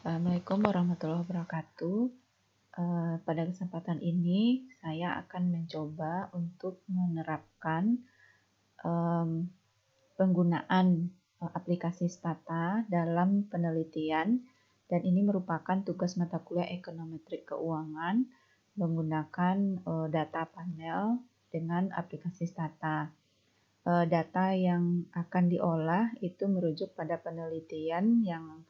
Assalamualaikum warahmatullahi wabarakatuh. Pada kesempatan ini saya akan mencoba untuk menerapkan penggunaan aplikasi Stata dalam penelitian, dan ini merupakan tugas mata kuliah ekonometrik keuangan menggunakan data panel dengan aplikasi Stata. Data yang akan diolah itu merujuk pada penelitian yang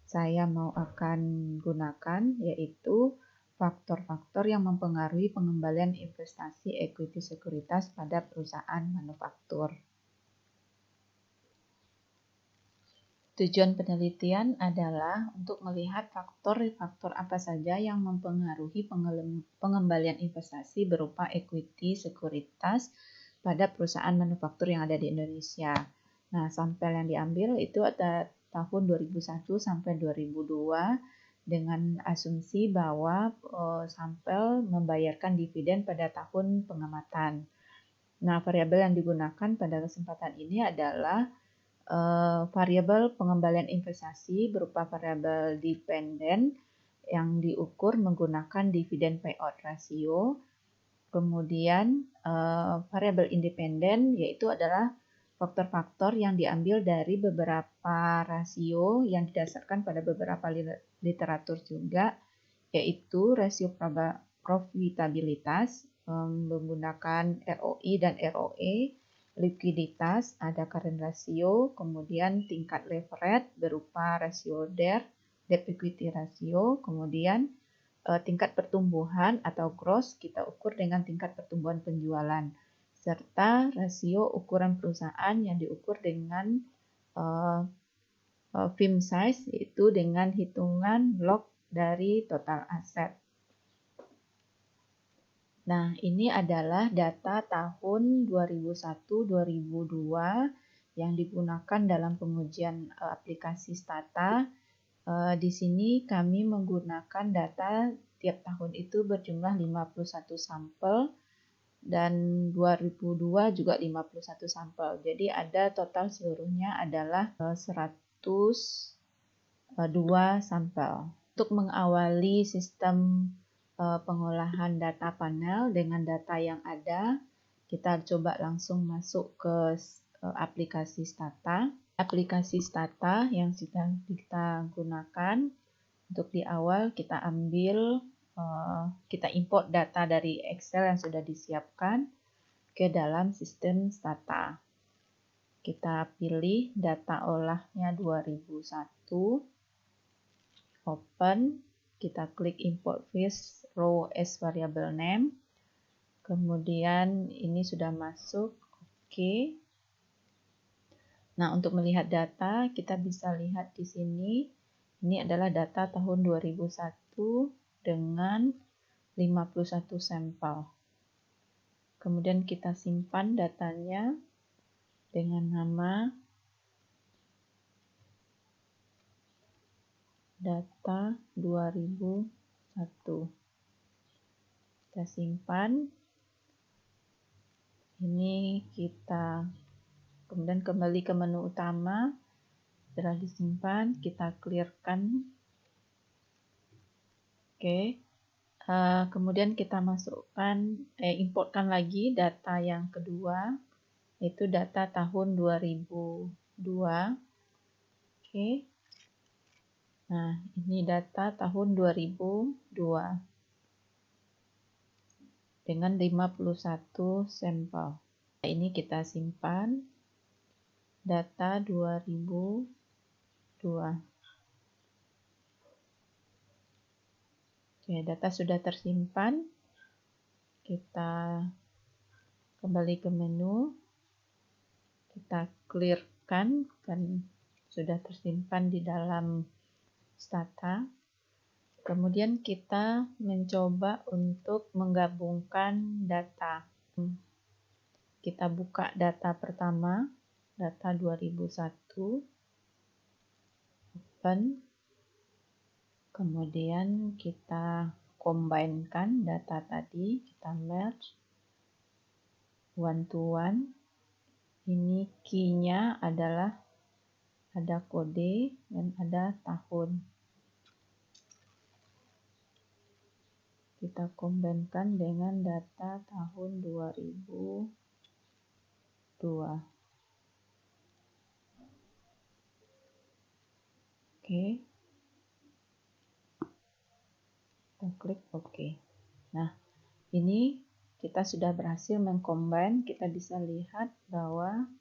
saya akan gunakan, yaitu faktor-faktor yang mempengaruhi pengembalian investasi equity sekuritas pada perusahaan manufaktur. Tujuan penelitian adalah untuk melihat faktor-faktor apa saja yang mempengaruhi pengembalian investasi berupa equity sekuritas pada perusahaan manufaktur yang ada di Indonesia. Nah, sampel yang diambil itu ada tahun 2001 sampai 2002 dengan asumsi bahwa sampel membayarkan dividen pada tahun pengamatan. Nah, variabel yang digunakan pada kesempatan ini adalah variabel pengembalian investasi berupa variabel dependen yang diukur menggunakan dividen payout ratio. Kemudian variabel independen yaitu adalah faktor-faktor yang diambil dari beberapa rasio yang didasarkan pada beberapa literatur juga, yaitu rasio profitabilitas menggunakan ROI dan ROE, likuiditas, ada current ratio, kemudian tingkat leverage berupa rasio debt equity ratio, kemudian tingkat pertumbuhan atau gross kita ukur dengan tingkat pertumbuhan penjualan, serta rasio ukuran perusahaan yang diukur dengan firm size, yaitu dengan hitungan log dari total aset. Nah, ini adalah data tahun 2001-2002 yang digunakan dalam pengujian aplikasi Stata. Di sini kami menggunakan data tiap tahun itu berjumlah 51 sampel dan 2002 juga 51 sampel. Jadi ada total seluruhnya adalah 102 sampel. Untuk mengawali sistem pengolahan data panel dengan data yang ada, kita coba langsung masuk ke aplikasi Stata. Aplikasi Stata yang sedang kita gunakan, untuk di awal kita import data dari Excel yang sudah disiapkan ke dalam sistem Stata. Kita pilih data olahnya 2001, open, kita klik import fields row as variable name, kemudian ini sudah masuk, oke. Nah, untuk melihat data kita bisa lihat di sini, ini adalah data tahun 2001 dengan 51 sampel. Kemudian kita simpan datanya dengan nama data 2001. Kita simpan. Ini kita kemudian kembali ke menu utama. Setelah disimpan, kita clearkan. Oke. Kemudian kita importkan lagi data yang kedua, yaitu data tahun 2002. Oke. Nah, ini data tahun 2002 dengan 51 sampel. Nah, ini kita simpan data 2002. Oke, data sudah tersimpan. Kita kembali ke menu. Kita clearkan, kan sudah tersimpan di dalam Stata. Kemudian kita mencoba untuk menggabungkan data. Kita buka data pertama, data 2001, open. Kemudian kita combinekan data tadi, kita merge one to one. Ini key-nya adalah ada kode dan ada tahun. kita combine-kan dengan data tahun 2002. Oke. Kita klik OK. Nah, ini kita sudah berhasil mengcombine. Kita bisa lihat bahwa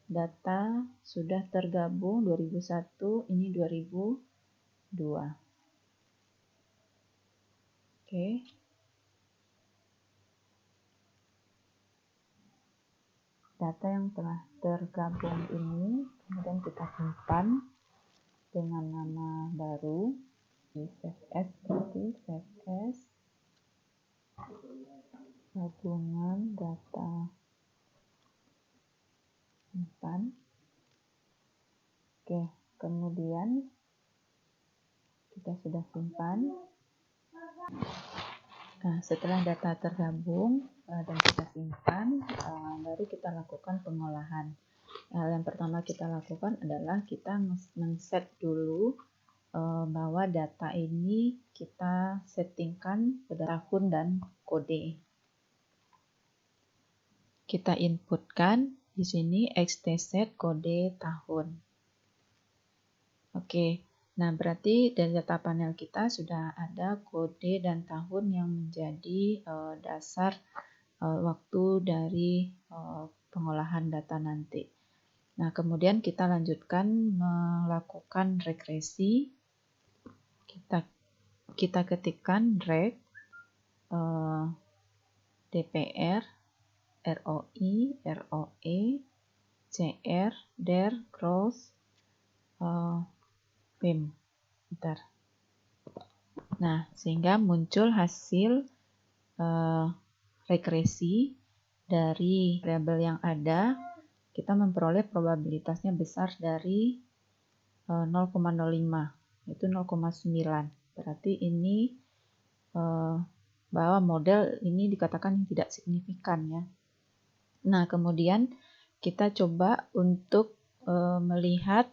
data sudah tergabung 2001, ini 2002. Oke. Data yang telah tergabung ini kemudian kita simpan dengan nama baru di save as, save as gabungan data simpan. Oke, kemudian kita sudah simpan. Nah, setelah data tergabung dan kita simpan, baru kita lakukan pengolahan. Hal yang pertama kita lakukan adalah kita men-set dulu bahwa data ini kita settingkan pada tahun dan kode. Kita inputkan di sini xtset kode tahun. Oke. Nah, berarti dari data panel kita sudah ada kode dan tahun yang menjadi dasar waktu dari pengolahan data nanti. Nah, kemudian kita lanjutkan melakukan regresi. Kita ketikkan reg dpr roi roe cr der gross PIM. Bentar. Nah, sehingga muncul hasil regresi dari variabel yang ada. Kita memperoleh probabilitasnya besar dari 0,05, yaitu 0,9. Berarti ini bahwa model ini dikatakan tidak signifikan ya. Nah, kemudian kita coba untuk melihat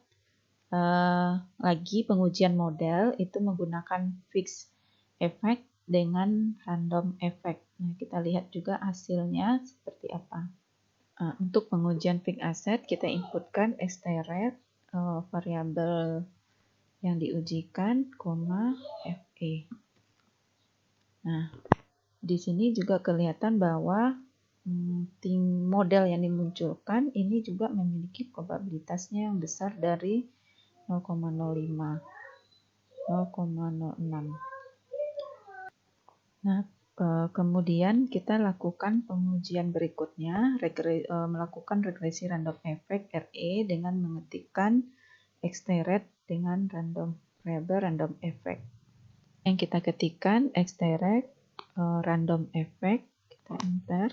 lagi pengujian model itu menggunakan fixed effect dengan random effect. Nah, kita lihat juga hasilnya seperti apa. Untuk pengujian fixed asset kita inputkan strret variabel yang diujikan, fe. Nah, di sini juga kelihatan bahwa model yang dimunculkan ini juga memiliki probabilitasnya yang besar dari 0,05, 0,06. Nah, kemudian kita lakukan pengujian berikutnya, melakukan regresi random effect RE dengan mengetikkan xtret dengan variabel random effect. Yang kita ketikkan xtret random effect, kita enter.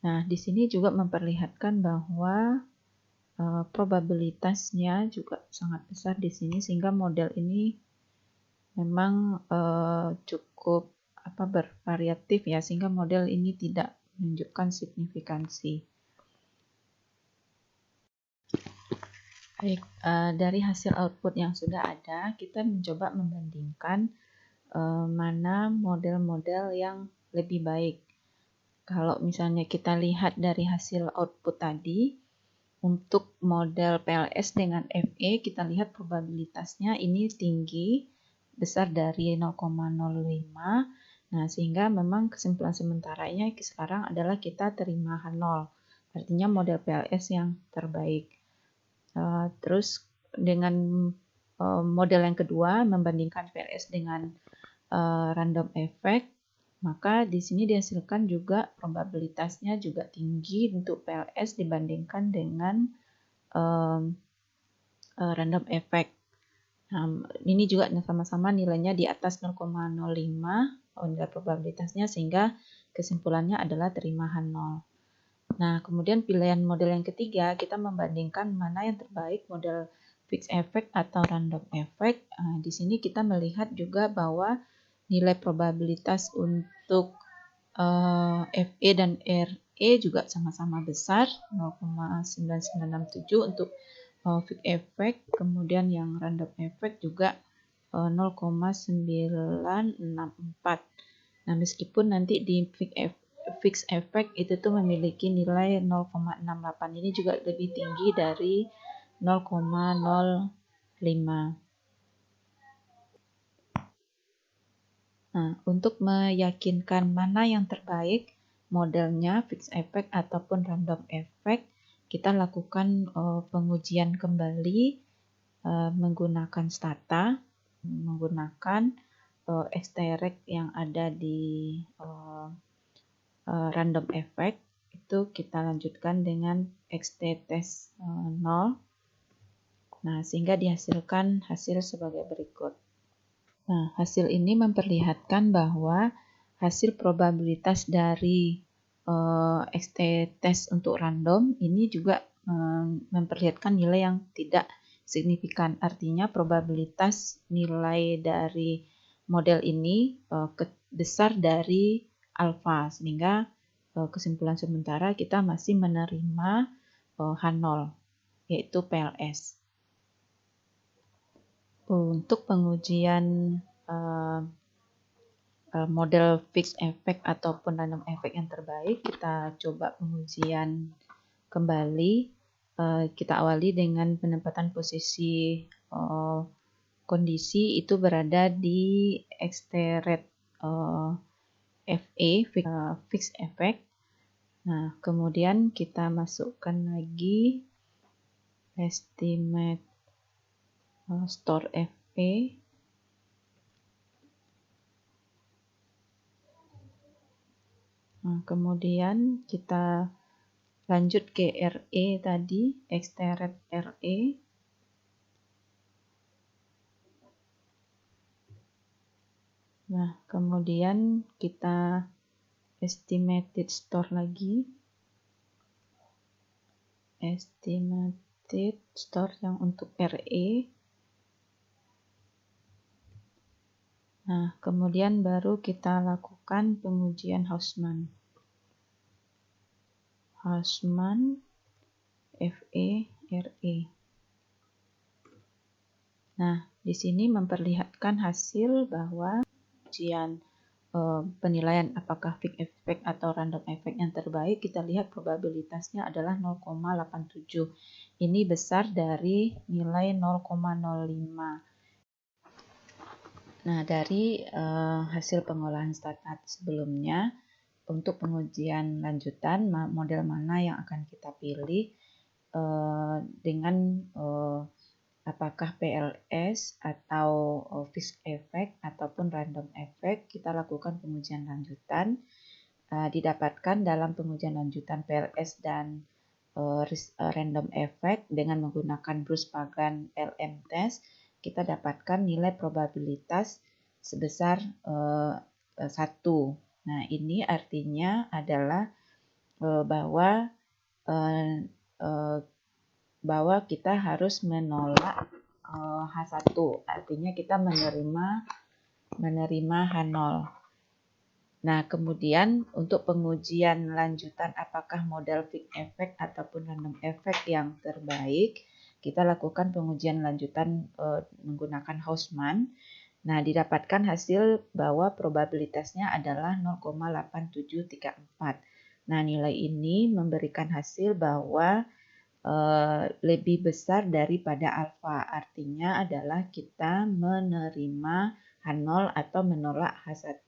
Nah, di sini juga memperlihatkan bahwa probabilitasnya juga sangat besar di sini sehingga model ini memang cukup bervariatif ya, sehingga model ini tidak menunjukkan signifikansi. Baik, dari hasil output yang sudah ada, kita mencoba membandingkan mana model-model yang lebih baik. Kalau misalnya kita lihat dari hasil output tadi, untuk model PLS dengan FE, kita lihat probabilitasnya ini tinggi, besar dari 0,05. Nah, sehingga memang kesimpulan sementaranya sekarang adalah kita terima H0. Artinya model PLS yang terbaik. Terus dengan model yang kedua, membandingkan PLS dengan random effect, maka di sini dihasilkan juga probabilitasnya juga tinggi untuk PLS dibandingkan dengan random effect. Nah, ini juga sama-sama nilainya di atas 0,05 nilai probabilitasnya, sehingga kesimpulannya adalah terima H0. Nah, kemudian pilihan model yang ketiga, kita membandingkan mana yang terbaik, model fixed effect atau random effect. Di sini kita melihat juga bahwa nilai probabilitas untuk FE dan RE juga sama-sama besar, 0,9967 untuk fixed effect, kemudian yang random effect juga 0,964. Nah, meskipun nanti di fixed effect itu tuh memiliki nilai 0,68, ini juga lebih tinggi dari 0,05. Nah, untuk meyakinkan mana yang terbaik, modelnya fixed effect ataupun random effect, kita lakukan pengujian kembali menggunakan stata, menggunakan extract yang ada di random effect. Itu kita lanjutkan dengan xt-test 0. Nah, sehingga dihasilkan hasil sebagai berikut. Nah, hasil ini memperlihatkan bahwa hasil probabilitas dari xt-test untuk random ini juga memperlihatkan nilai yang tidak signifikan. Artinya probabilitas nilai dari model ini besar dari alfa, sehingga kesimpulan sementara kita masih menerima H0, yaitu PLS. Untuk pengujian model fixed effect ataupun random effect yang terbaik, kita coba pengujian kembali. Kita awali dengan penempatan posisi kondisi itu berada di xt-rate FA, fixed effect. Nah, kemudian kita masukkan lagi estimate store FA. Nah, kemudian kita lanjut ke RE tadi, xt-rate RE. Nah, kemudian kita estimated store lagi. Estimated store yang untuk RE. Nah, kemudian baru kita lakukan pengujian Hausman. Hausman FE RE. Nah, di sini memperlihatkan hasil bahwa ujian penilaian apakah fixed effect atau random effect yang terbaik, kita lihat probabilitasnya adalah 0,87. Ini besar dari nilai 0,05. Nah, dari hasil pengolahan stata sebelumnya, untuk pengujian lanjutan model mana yang akan kita pilih dengan apakah PLS atau fixed effect ataupun random effect, kita lakukan pengujian lanjutan. Didapatkan dalam pengujian lanjutan PLS dan random effect dengan menggunakan Bruce Pagan LM test, kita dapatkan nilai probabilitas sebesar 1. Nah, ini artinya adalah bahwa kita harus menolak H1, artinya kita menerima H0. Nah, kemudian untuk pengujian lanjutan apakah model fixed effect ataupun random effect yang terbaik, kita lakukan pengujian lanjutan menggunakan Hausman. Nah, didapatkan hasil bahwa probabilitasnya adalah 0,8734. Nah, nilai ini memberikan hasil bahwa lebih besar daripada alfa. Artinya adalah kita menerima H0 atau menolak H1.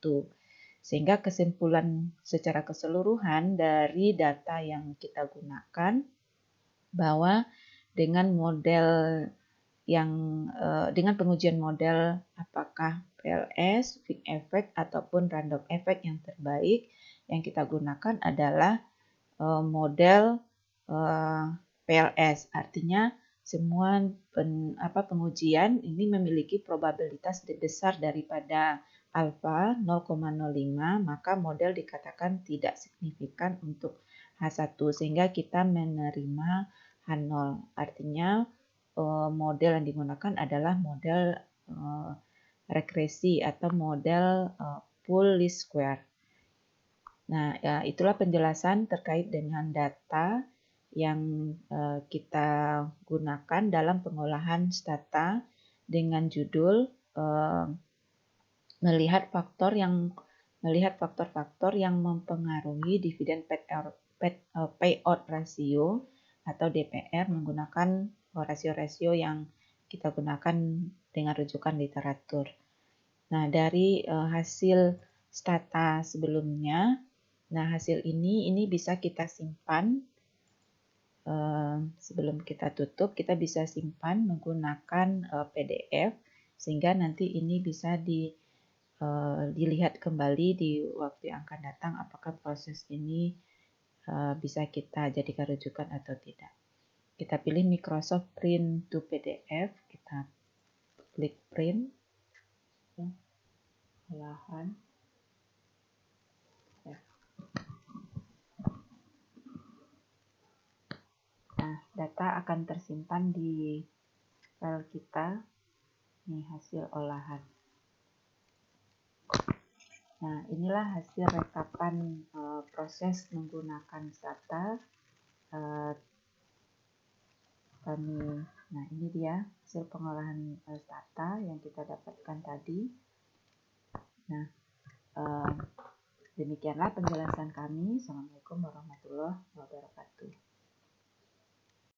Sehingga kesimpulan secara keseluruhan dari data yang kita gunakan bahwa dengan pengujian model apakah PLS, fixed effect ataupun random effect yang terbaik, yang kita gunakan adalah model PLS. Artinya semua pengujian ini memiliki probabilitas besar daripada alfa 0,05, maka model dikatakan tidak signifikan untuk H1 sehingga kita menerima H0. Artinya model yang digunakan adalah model regresi atau model full least square. Nah, ya, itulah penjelasan terkait dengan data yang kita gunakan dalam pengolahan stata dengan judul melihat faktor-faktor yang mempengaruhi dividen payout ratio atau DPR menggunakan rasio-rasio yang kita gunakan dengan rujukan literatur. Nah, dari hasil stata sebelumnya, nah hasil ini bisa kita simpan sebelum kita tutup, kita bisa simpan menggunakan PDF sehingga nanti ini bisa dilihat kembali di waktu yang akan datang apakah proses ini bisa kita jadikan rujukan atau tidak. Kita pilih Microsoft Print to PDF, kita klik print, olahan. Nah, data akan tersimpan di file kita, ini hasil olahan. Nah, inilah hasil rekapan proses menggunakan stata. Nah, ini dia hasil pengolahan stata yang kita dapatkan tadi. Nah, demikianlah penjelasan kami. Assalamualaikum warahmatullahi wabarakatuh.